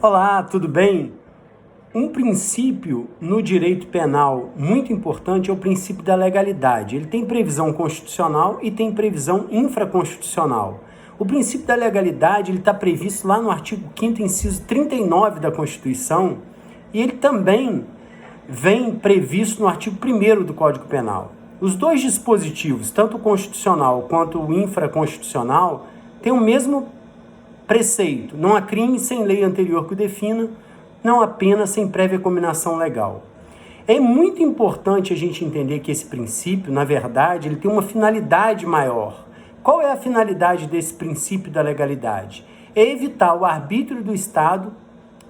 Olá, tudo bem? Um princípio no direito penal muito importante é o princípio da legalidade. Ele tem previsão constitucional e tem previsão infraconstitucional. O princípio da legalidade está previsto lá no artigo 5º, inciso 39 da Constituição, e ele também vem previsto no artigo 1º do Código Penal. Os dois dispositivos, tanto o constitucional quanto o infraconstitucional, têm o mesmo preceito: não há crime sem lei anterior que o defina, não há pena sem prévia cominação legal. É muito importante a gente entender que esse princípio, na verdade, ele tem uma finalidade maior. Qual é a finalidade desse princípio da legalidade? É evitar o arbítrio do Estado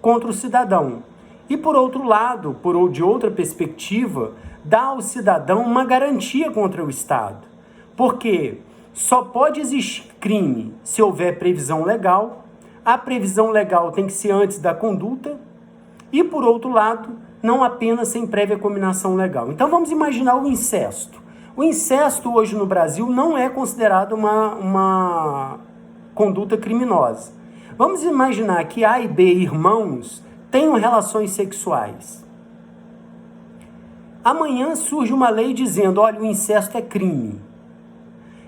contra o cidadão. E, por outro lado, de outra perspectiva, dá ao cidadão uma garantia contra o Estado. Porque só pode existir crime se houver previsão legal, a previsão legal tem que ser antes da conduta, e, por outro lado, não há pena sem prévia cominação legal. Então, vamos imaginar o incesto. O incesto, hoje no Brasil, não é considerado uma conduta criminosa. Vamos imaginar que A e B irmãos tenham relações sexuais. Amanhã surge uma lei dizendo: olha, o incesto é crime.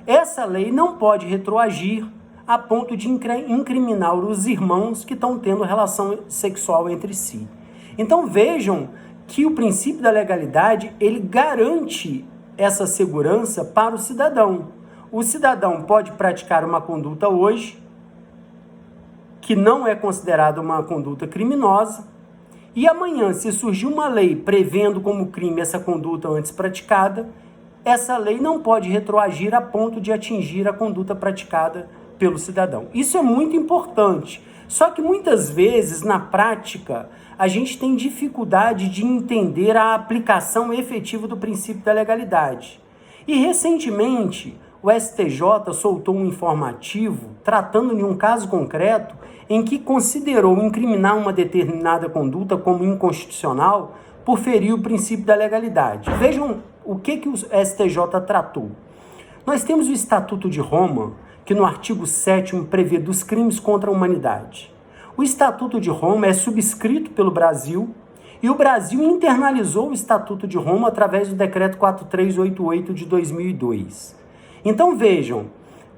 Essa lei não pode retroagir a ponto de incriminar os irmãos que estão tendo relação sexual entre si. Então vejam que o princípio da legalidade, ele garante essa segurança para o cidadão. O cidadão pode praticar uma conduta hoje que não é considerada uma conduta criminosa, e amanhã, se surgir uma lei prevendo como crime essa conduta antes praticada, essa lei não pode retroagir a ponto de atingir a conduta praticada pelo cidadão. Isso é muito importante. Só que muitas vezes, na prática, a gente tem dificuldade de entender a aplicação efetiva do princípio da legalidade. E recentemente, o STJ soltou um informativo tratando de um caso concreto em que considerou incriminar uma determinada conduta como inconstitucional por ferir o princípio da legalidade. Vejam o que o STJ tratou. Nós temos o Estatuto de Roma, que no artigo 7º prevê dos crimes contra a humanidade. O Estatuto de Roma é subscrito pelo Brasil, e o Brasil internalizou o Estatuto de Roma através do Decreto 4388 de 2002. Então vejam,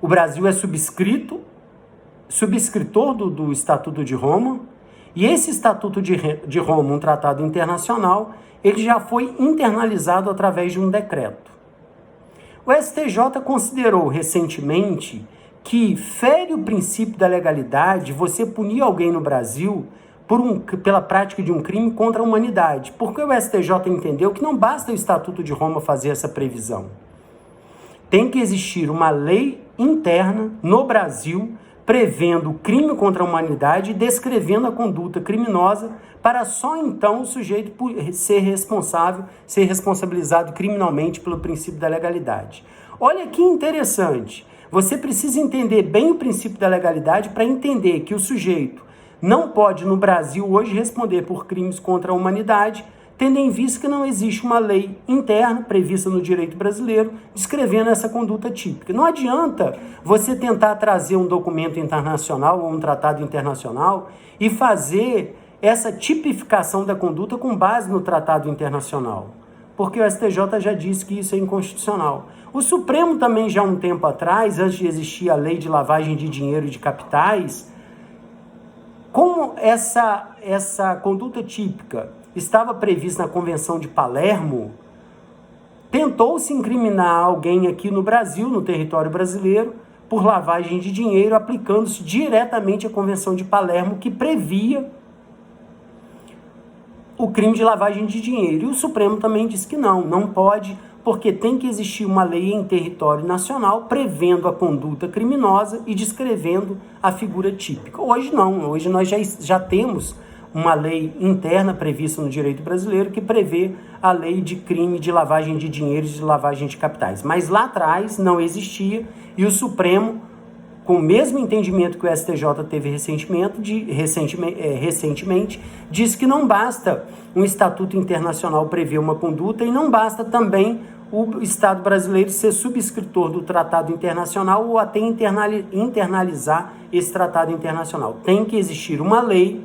o Brasil é subscritor do Estatuto de Roma, e esse Estatuto de Roma, um tratado internacional, ele já foi internalizado através de um decreto. O STJ considerou recentemente que fere o princípio da legalidade você punir alguém no Brasil pela prática de um crime contra a humanidade, porque o STJ entendeu que não basta o Estatuto de Roma fazer essa previsão. Tem que existir uma lei interna no Brasil prevendo o crime contra a humanidade e descrevendo a conduta criminosa para só então o sujeito ser responsabilizado criminalmente pelo princípio da legalidade. Olha que interessante. Você precisa entender bem o princípio da legalidade para entender que o sujeito não pode, no Brasil, hoje responder por crimes contra a humanidade, tendo em vista que não existe uma lei interna prevista no direito brasileiro descrevendo essa conduta típica. Não adianta você tentar trazer um documento internacional ou um tratado internacional e fazer essa tipificação da conduta com base no tratado internacional, porque o STJ já disse que isso é inconstitucional. O Supremo também, já há um tempo atrás, antes de existir a lei de lavagem de dinheiro e de capitais, como essa conduta típica estava prevista na Convenção de Palermo, tentou-se incriminar alguém aqui no Brasil, no território brasileiro, por lavagem de dinheiro, aplicando-se diretamente à Convenção de Palermo, que previa o crime de lavagem de dinheiro. E o Supremo também disse que não pode, porque tem que existir uma lei em território nacional prevendo a conduta criminosa e descrevendo a figura típica. Hoje não, hoje nós já temos uma lei interna prevista no direito brasileiro que prevê a lei de crime de lavagem de dinheiro e de lavagem de capitais. Mas lá atrás não existia, e o Supremo, com o mesmo entendimento que o STJ teve recentemente, disse que não basta um estatuto internacional prever uma conduta e não basta também o Estado brasileiro ser subscritor do tratado internacional ou até internalizar esse tratado internacional. Tem que existir uma lei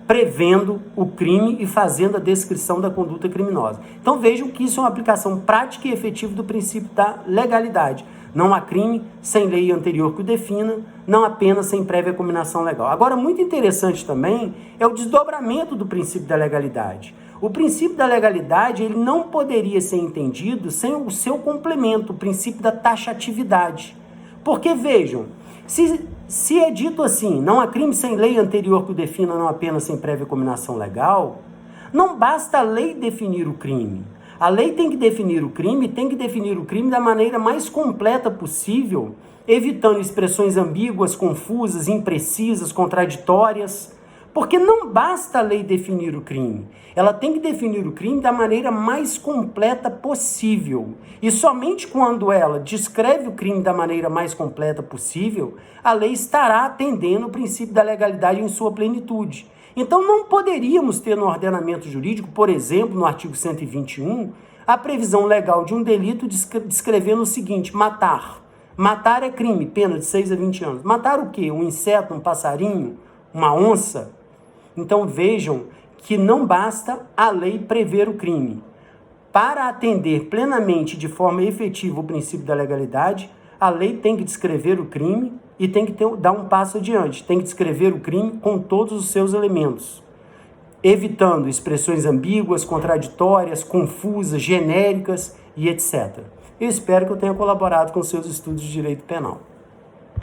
prevendo o crime e fazendo a descrição da conduta criminosa. Então vejam que isso é uma aplicação prática e efetiva do princípio da legalidade. Não há crime sem lei anterior que o defina, não há pena sem prévia cominação legal. Agora, muito interessante também é o desdobramento do princípio da legalidade. O princípio da legalidade ele não poderia ser entendido sem o seu complemento, o princípio da taxatividade. Porque, vejam, se é dito assim, não há crime sem lei anterior que o defina, não há pena sem prévia cominação legal, não basta a lei definir o crime. A lei tem que definir o crime, da maneira mais completa possível, evitando expressões ambíguas, confusas, imprecisas, contraditórias. Porque não basta a lei definir o crime, ela tem que definir o crime da maneira mais completa possível. E somente quando ela descreve o crime da maneira mais completa possível, a lei estará atendendo o princípio da legalidade em sua plenitude. Então não poderíamos ter no ordenamento jurídico, por exemplo, no artigo 121, a previsão legal de um delito descrevendo o seguinte: matar. Matar é crime, pena de 6 a 20 anos. Matar o quê? Um inseto, um passarinho, uma onça? Então vejam que não basta a lei prever o crime. Para atender plenamente de forma efetiva o princípio da legalidade, a lei tem que descrever o crime e tem que dar um passo adiante, tem que descrever o crime com todos os seus elementos, evitando expressões ambíguas, contraditórias, confusas, genéricas e etc. Eu espero que eu tenha colaborado com seus estudos de direito penal.